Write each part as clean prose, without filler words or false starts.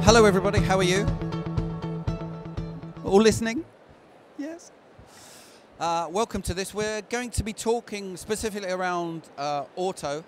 Hello everybody, how are you? All listening? Yes? Welcome to this. We're going to be talking specifically around auto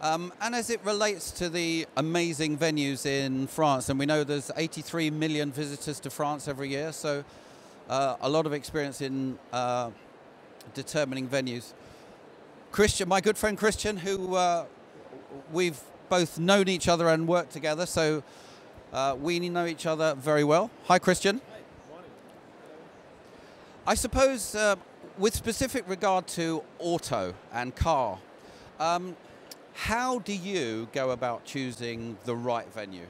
and as it relates to the amazing venues in France. And we know there's 83 million visitors to France every year, so a lot of experience in determining venues. Christian, my good friend Christian, who we've both known each other and worked together, so we know each other very well. Hi, Christian. Hi, morning. I suppose with specific regard to auto and car, how do you go about choosing the right venue?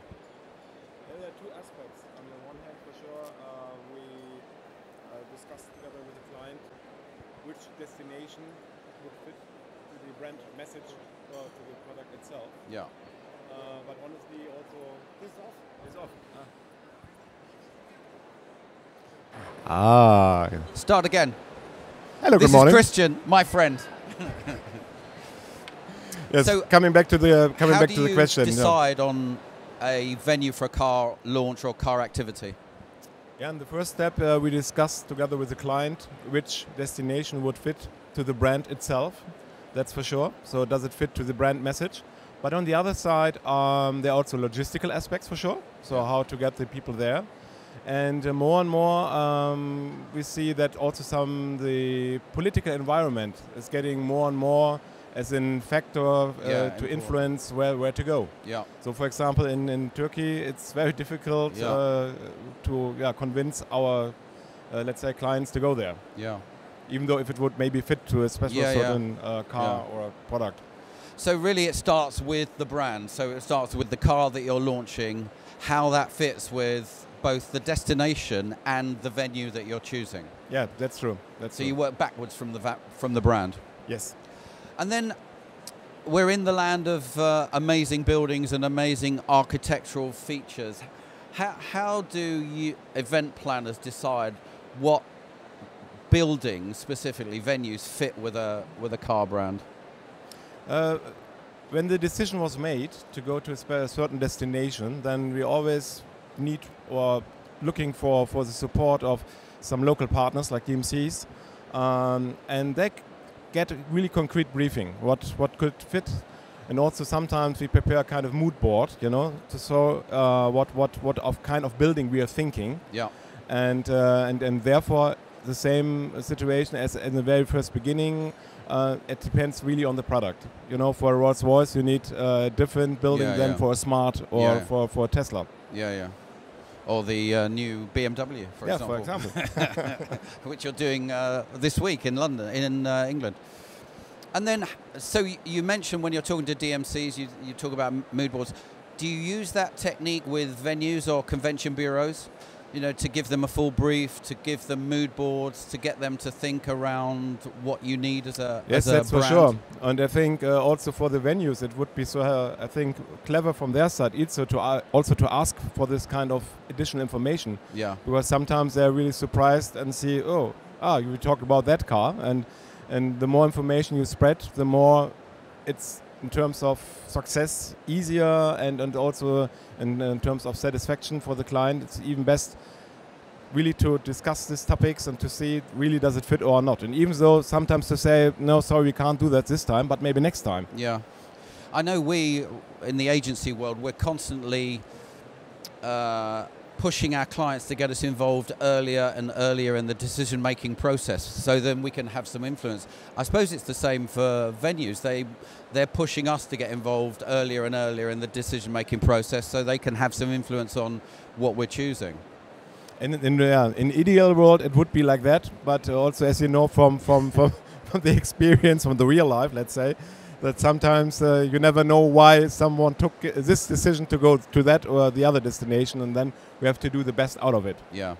There are two aspects. On the one hand, for sure, we discussed together with the client which destination would fit to the brand message or to the product itself. Yeah. But honestly, also, this is off. It's off. Start again. Hello, This good morning. is Christian, my friend. Yes, So coming back to the question. How do you decide on a venue for a car launch or car activity? Yeah, in the first step, we discussed together with the client which destination would fit to the brand itself. That's for sure. So does it fit to the brand message? But on the other side, there are also logistical aspects for sure. So how to get the people there. And more and more, we see that also the political environment is getting more and more as a factor to influence where to go. Yeah. So, for example, in Turkey, it's very difficult to convince our, let's say, clients to go there. Yeah. Even though if it would maybe fit to a special certain car or a product. So really it starts with the brand. So it starts with the car that you're launching, how that fits with both the destination and the venue that you're choosing. Yeah, that's true. So you work backwards from the brand. Yes. And then we're in the land of amazing buildings and amazing architectural features. How do you event planners decide what buildings, specifically venues, fit with a car brand? When the decision was made to go to a certain destination, then we always need or looking for the support of some local partners like DMCs, and they get a really concrete briefing what could fit, and also sometimes we prepare a kind of mood board, to show what of kind of building we are thinking. Yeah. And therefore the same situation as in the very first beginning. It depends really on the product. For a Rolls-Royce you need a different building than for a Smart or for a Tesla. Yeah. Or the new BMW, for example. Which you're doing this week in London, in England. And then, so you mentioned when you're talking to DMCs, you talk about mood boards. Do you use that technique with venues or convention bureaus? To give them a full brief, to give them mood boards, to get them to think around what you need as a yes, that's brand. For sure. And I think also for the venues, it would be I think clever from their side also to ask for this kind of additional information. Yeah. Because sometimes they're really surprised and see, you talk about that car, and the more information you spread, the more it's in terms of success easier, and also in terms of satisfaction for the client. It's even best really to discuss these topics and to see really does it fit or not. And even though sometimes to say, no, sorry, we can't do that this time, but maybe next time. Yeah. I know we, in the agency world, we're constantly pushing our clients to get us involved earlier and earlier in the decision-making process, so then we can have some influence. I suppose it's the same for venues. They're pushing us to get involved earlier and earlier in the decision-making process, so they can have some influence on what we're choosing. In ideal world, it would be like that, but also, as you know from the experience, from the real life, let's say, that sometimes you never know why someone took this decision to go to that or the other destination, and then we have to do the best out of it. Yeah.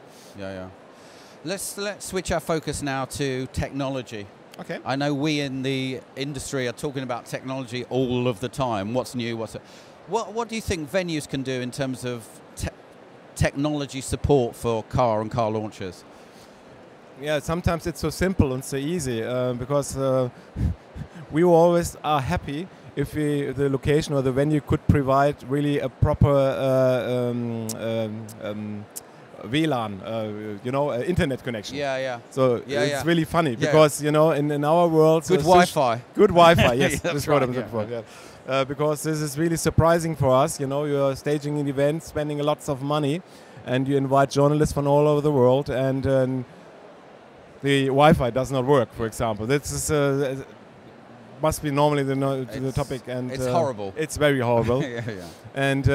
Let's switch our focus now to technology. Okay. I know we in the industry are talking about technology all of the time. What's new? What do you think venues can do in terms of technology support for car and car launches? Yeah, sometimes it's so simple and so easy because we always are happy if the location or the venue could provide really a proper WLAN, internet connection. Yeah. So Yeah, it's yeah. really funny Yeah. because in our world, Good Wi-Fi. good Wi-Fi. Yes, That's that's what I'm right, looking for. Yeah. Because this is really surprising for us. You're staging an event, spending lots of money, and you invite journalists from all over the world, and the Wi-Fi does not work. For example, this is. Must be normally the topic, and it's horrible. It's very horrible. Yeah. And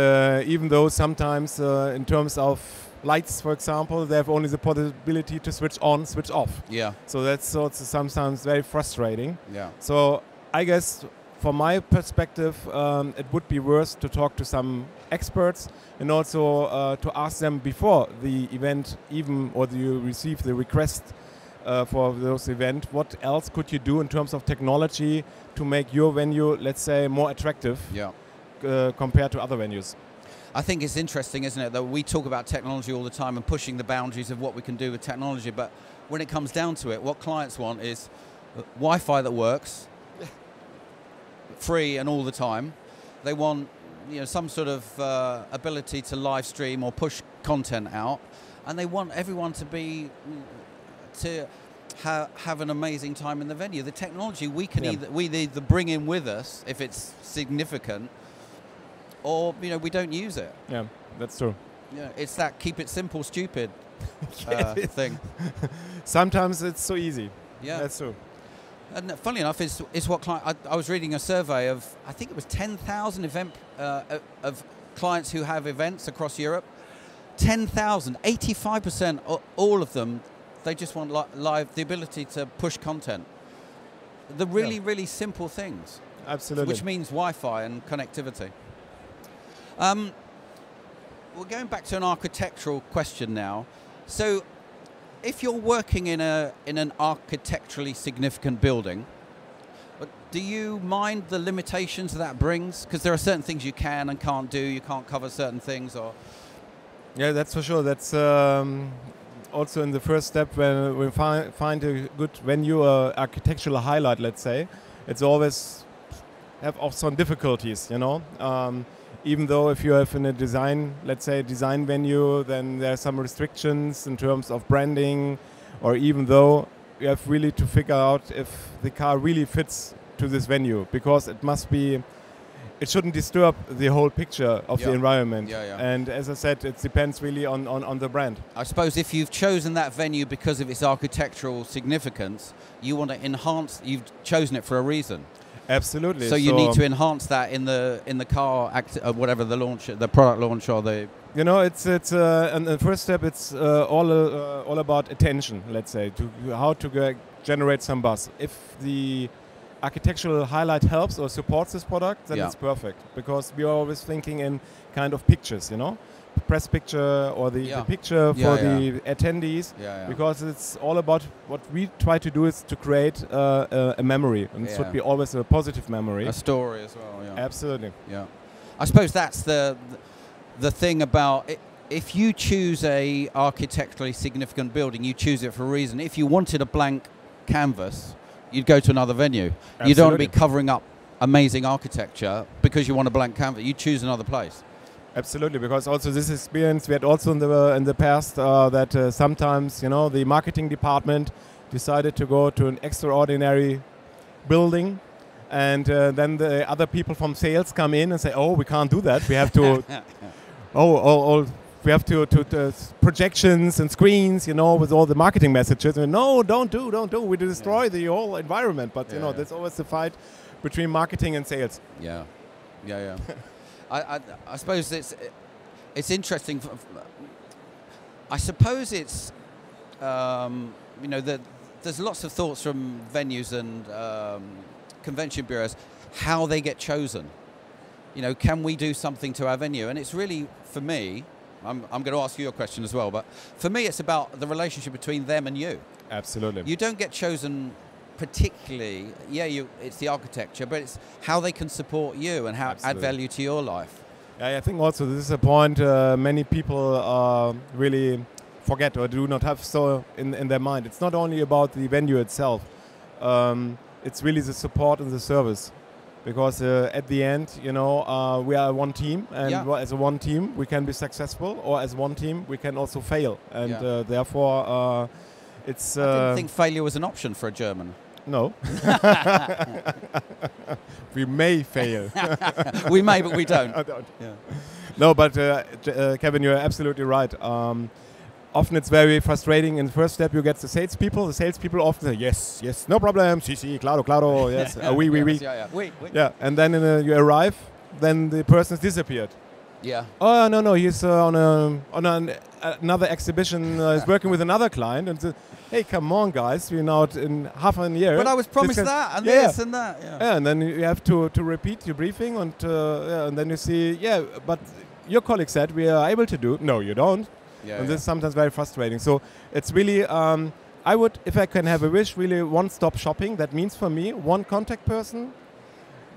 even though sometimes in terms of lights, for example, they have only the possibility to switch on, switch off. Yeah. So that's also sometimes very frustrating. Yeah. So I guess from my perspective, it would be worth to talk to some experts and also to ask them before the event, or you receive the request for those event, what else could you do in terms of technology to make your venue, let's say, more attractive compared to other venues? I think it's interesting, isn't it, that we talk about technology all the time and pushing the boundaries of what we can do with technology, but when it comes down to it, what clients want is Wi-Fi that works, free and all the time. They want some sort of ability to live stream or push content out, and they want everyone to have an amazing time in the venue. The technology we can either bring in with us if it's significant, or we don't use it. Yeah, that's true. Yeah, it's that keep it simple, stupid thing. Sometimes it's so easy. Yeah, that's true. And funny enough, is what I was reading a survey of, I think it was 10,000 of clients who have events across Europe. 10,000, 85%, all of them. They just want the ability to push content. The really simple things. Absolutely. Which means Wi-Fi and connectivity. We're going back to an architectural question now. So, if you're working in an architecturally significant building, do you mind the limitations that brings? Because there are certain things you can and can't do. You can't cover certain things, or. Yeah, that's for sure. That's. Also in the first step, when we find a good venue, architectural highlight, let's say, it's always have also some difficulties, even though if you have in a design venue, then there are some restrictions in terms of branding, or even though you have really to figure out if the car really fits to this venue, because it shouldn't disturb the whole picture of the environment. Yeah. And as I said, it depends really on the brand. I suppose if you've chosen that venue because of its architectural significance, you want to enhance. You've chosen it for a reason. Absolutely. So you need to enhance that in the car, whatever the product launch or the. And the first step, it's all about attention. Let's say how to generate some buzz. If the architectural highlight helps or supports this product, then it's perfect, because we are always thinking in kind of pictures, press picture or the picture for the attendees, because it's all about what we try to do is to create a memory, and it should be always a positive memory, a story as well. Yeah, absolutely. Yeah, I suppose that's the thing about it. If you choose a architecturally significant building, you choose it for a reason. If you wanted a blank canvas, you'd go to another venue. Absolutely. You don't want to be covering up amazing architecture because you want a blank canvas. You choose another place. Absolutely, because also this experience we had also in the past that sometimes the marketing department decided to go to an extraordinary building, and then the other people from sales come in and say, "Oh, we can't do that. We have to." We have to projections and screens, with all the marketing messages. And no, don't do. We destroy the whole environment. But there's always the fight between marketing and sales. Yeah. I suppose it's interesting. I suppose it's there's lots of thoughts from venues and convention bureaus how they get chosen. Can we do something to our venue? And it's really, for me. I'm going to ask you a question as well, but for me it's about the relationship between them and you. Absolutely. You don't get chosen particularly, it's the architecture, but it's how they can support you and how add value to your life. Yeah, I think also this is a point many people really forget or do not have so in their mind. It's not only about the venue itself, it's really the support and the service because at the end, you know, we are one team, and as a one team we can be successful, or as one team we can also fail, and therefore it's. I didn't think failure was an option for a German. No. We may fail. We may, but we don't. I don't. Yeah. No, but Kevin, you're absolutely right. Often it's very frustrating. In the first step, you get the salespeople. The salespeople often say, yes, yes, no problem, sí, claro, claro, yes, oui. Oui. Yeah, and then you arrive, then the person has disappeared. Yeah. Oh, no, he's on another exhibition, he's working with another client, and hey, come on, guys, we're now in half a year. But I was promised that, and this, and that. Yeah, and then you have to repeat your briefing, and then you see, but your colleague said we are able to do. No, you don't. And this is sometimes very frustrating. So it's really, I would, if I can have a wish, really one-stop shopping. That means for me, one contact person,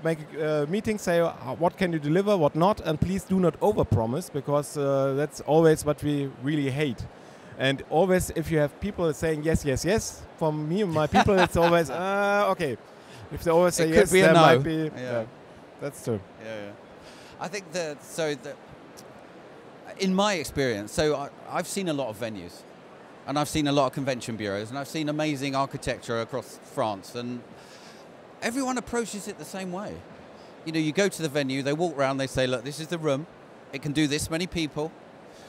make a meeting, say what can you deliver, what not, and please do not overpromise, because that's always what we really hate. And always, if you have people saying yes, yes, yes, from me and my people, it's always okay. If they always say yes, there might be. Yeah, that's true. Yeah. I think in my experience, so I've seen a lot of venues, and I've seen a lot of convention bureaus, and I've seen amazing architecture across France, and everyone approaches it the same way. You know, you go to the venue, they walk around, they say, look, this is the room, it can do this many people,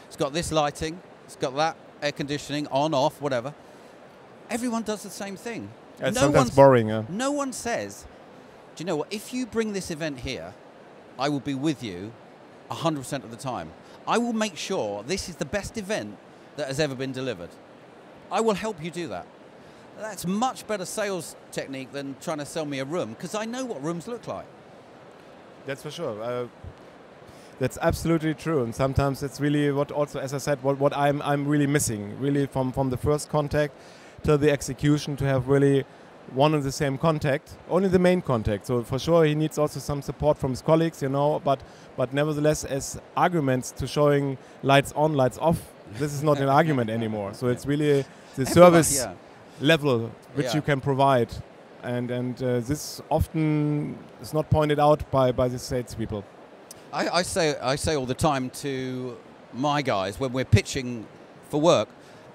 it's got this lighting, it's got that air conditioning, on, off, whatever. Everyone does the same thing. It's sometimes boring, yeah. No one says, do you know what, if you bring this event here, I will be with you 100% of the time. I will make sure this is the best event that has ever been delivered. I will help you do that. That's much better sales technique than trying to sell me a room, because I know what rooms look like. That's for sure. That's absolutely true. And sometimes it's really what also, as I said, what I'm really missing, really from the first contact till the execution, to have really one and the same contact, only the main contact. So for sure he needs also some support from his colleagues, you know, but nevertheless, as arguments to showing lights on, lights off, this is not an argument anymore. So it's really the service level which you can provide, and this often is not pointed out by the salespeople. I say all the time to my guys when we're pitching for work,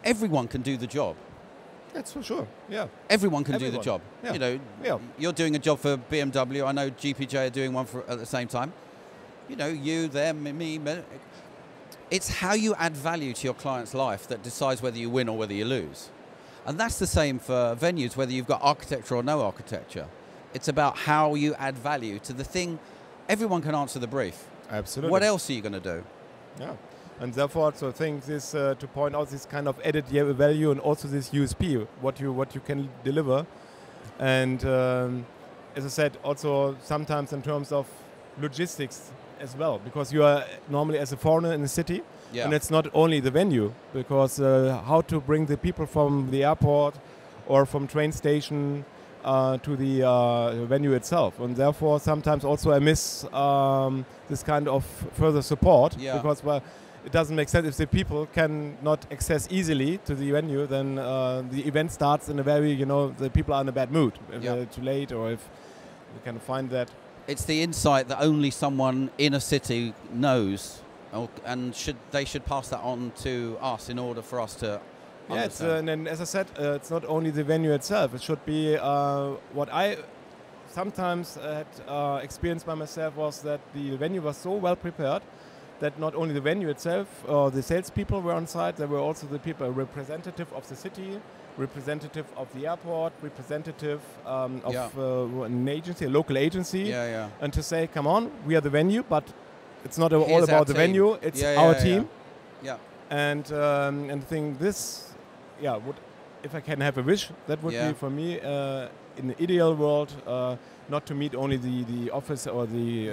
everyone can do the job. That's for sure. Yeah. Everyone can do the job. Yeah. You know, you're doing a job for BMW. I know GPJ are doing one at the same time. You know, you, them, me. It's how you add value to your client's life that decides whether you win or whether you lose. And that's the same for venues, whether you've got architecture or no architecture. It's about how you add value to the thing. Everyone can answer the brief. Absolutely. What else are you going to do? Yeah. And therefore, also I think this to point out this kind of added value, and also this USP, what you can deliver. And as I said, also sometimes in terms of logistics as well, because you are normally as a foreigner in the city, and it's not only the venue, because how to bring the people from the airport or from train station to the venue itself, and therefore sometimes also I miss this kind of further support, because it doesn't make sense if the people can not access easily to the venue, then the event starts in a very, you know, the people are in a bad mood if they're too late, or if we can find that. It's the insight that only someone in a city knows, and they should pass that on to us in order for us to understand. And as I said, it's not only the venue itself. It should be what I sometimes had experienced by myself, was that the venue was so well prepared that not only the venue itself, the salespeople were on site, there were also the people, a representative of the city, representative of the airport, representative of an agency, a local agency, and to say, come on, we are the venue, but it's not all about the venue, it's our team. And I think this, if I can have a wish, that would be for me, in the ideal world, not to meet only the office or the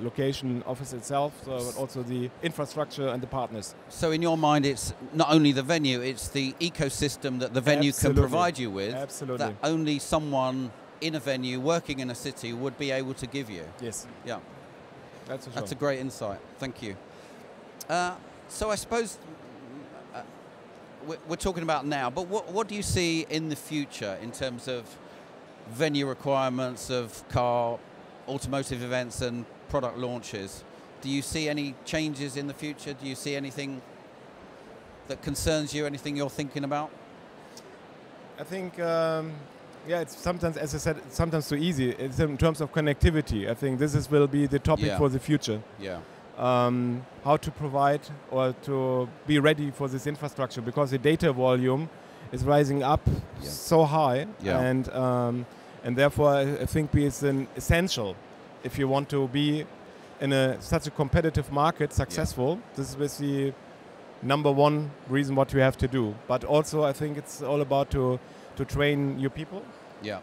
location office itself, but also the infrastructure and the partners. So in your mind, it's not only the venue, it's the ecosystem that the venue can provide you with, that only someone in a venue working in a city would be able to give you. Yes. Yeah. That's for sure. That's a great insight. Thank you. So I suppose we're talking about now, but what do you see in the future in terms of venue requirements, of car automotive events and product launches. Do you see any changes in the future? Do you see anything that concerns you, anything you're thinking about? I think, yeah, it's sometimes, as I said, it's sometimes too easy. It's in terms of connectivity. I think this will be the topic for the future. Yeah. How to provide or to be ready for this infrastructure, because the data volume is rising up so high, and therefore I think it's an essential if you want to be in such a competitive market successful. This is the number one reason what you have to do. But also I think it's all about to train your people. Yeah.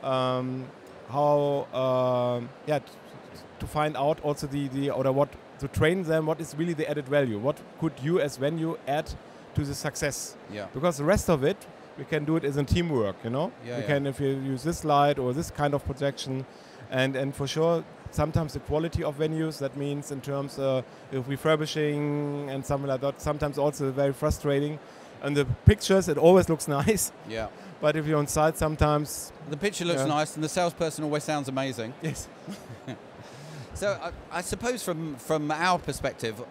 To find out also to train them what is really the added value. What could you as venue add to the success? Yeah. Because the rest of it, we can do it as a teamwork, you know? Yeah, can, if you use this slide or this kind of projection, and for sure, sometimes the quality of venues, that means in terms of refurbishing and something like that, sometimes also very frustrating. And the pictures, it always looks nice. Yeah. But if you're on site, sometimes... The picture looks nice and the salesperson always sounds amazing. Yes. So I suppose from our perspective,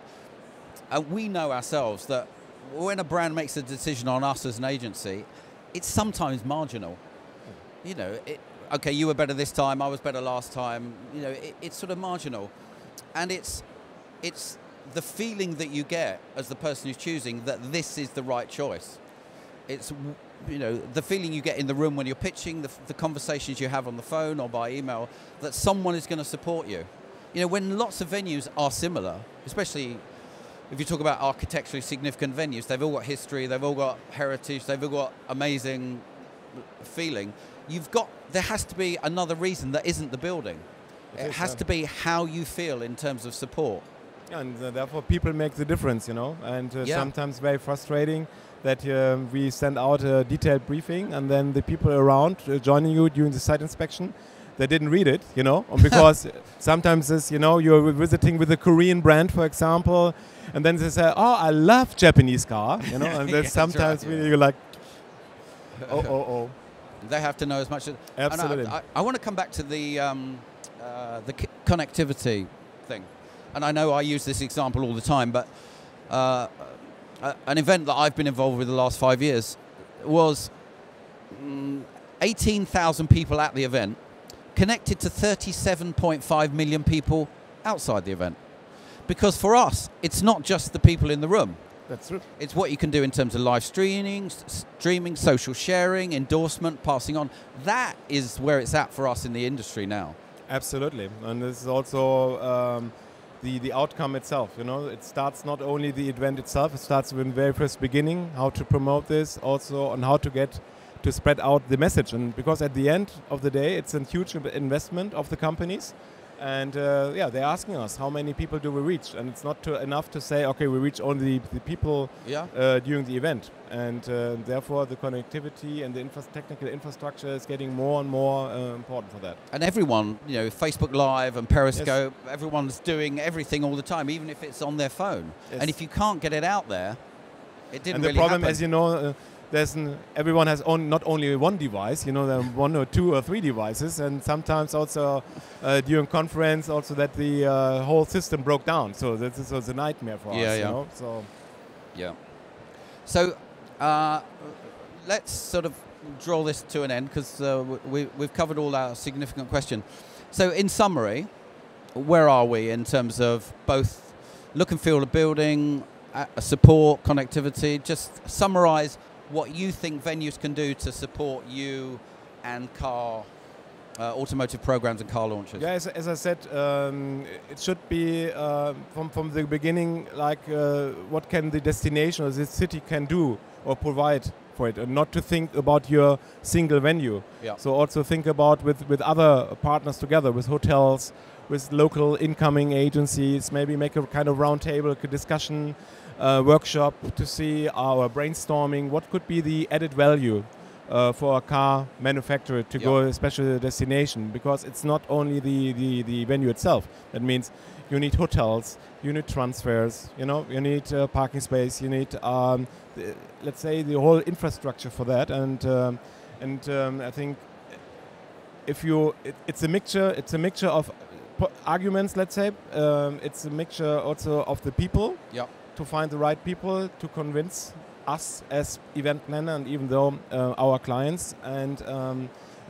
we know ourselves that when a brand makes a decision on us as an agency, it's sometimes marginal. You know, okay, you were better this time, I was better last time. You know, it's sort of marginal. And it's the feeling that you get as the person who's choosing that this is the right choice. It's, you know, the feeling you get in the room when you're pitching, the conversations you have on the phone or by email, that someone is going to support you. You know, when lots of venues are similar, especially if you talk about architecturally significant venues, they've all got history, they've all got heritage, they've all got amazing feeling. There has to be another reason that isn't the building. It has to be how you feel in terms of support. And therefore people make the difference, you know, and sometimes very frustrating that we send out a detailed briefing and then the people around joining you during the site inspection, they didn't read it, you know, because sometimes it's, you know, you're visiting with a Korean brand, for example, and then they say, oh, I love Japanese car, you know, and then sometimes you're like, oh. They have to know as much as... Absolutely. I want to come back to the connectivity thing. And I know I use this example all the time, but an event that I've been involved with the last 5 years was 18,000 people at the event, connected to 37.5 million people outside the event. Because for us, it's not just the people in the room. That's true. It's what you can do in terms of live streaming, social sharing, endorsement, passing on. That is where it's at for us in the industry now. Absolutely. And this is also the outcome itself. You know, it starts not only the event itself, it starts with the very first beginning, how to promote this, also on how to get to spread out the message. And because at the end of the day, it's a huge investment of the companies. And they're asking us, how many people do we reach? And it's not enough to say, okay, we reach only the people during the event. And therefore, the connectivity and the technical infrastructure is getting more and more important for that. And everyone, you know, Facebook Live and Periscope, everyone's doing everything all the time, even if it's on their phone. Yes. And if you can't get it out there, it didn't really happen. And the problem, as you know, everyone has not only one device, you know, there are 1 or 2 or 3 devices, and sometimes also during conference also that the whole system broke down. So this was a nightmare for us. You know? So let's sort of draw this to an end because we've covered all our significant questions. So in summary, where are we in terms of both look and feel of building, support, connectivity? Just summarize what you think venues can do to support you and automotive programs and car launches. Yeah, as I said, it should be from the beginning, like what can the destination or the city can do or provide for it, and not to think about your single venue. Yeah. So also think about with other partners together, with hotels, with local incoming agencies, maybe make a kind of round table discussion, workshop to see our brainstorming, what could be the added value for a car manufacturer to go especially to the destination, because it's not only the venue itself. That means you need hotels, you need transfers, you know, you need parking space, you need let's say the whole infrastructure for that, and I think if it's a mixture of arguments, let's say. It's a mixture also of the people. Yeah. To find the right people to convince us as event planner and even though our clients, and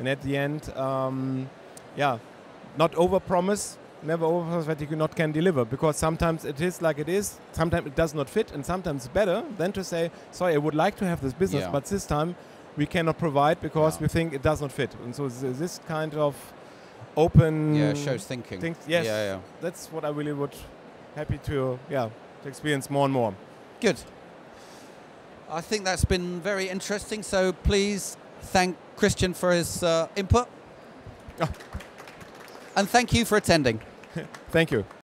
at the end, not overpromise, never overpromise that you can deliver, because sometimes it is like it is, sometimes it does not fit, and sometimes it's better than to say, sorry, I would like to have this business, but this time we cannot provide because we think it does not fit. And so this kind of open shows thinking. Yes, that's what I really would happy to experience more and more. Good. I think that's been very interesting. So please thank Christian for his input. And thank you for attending. Thank you.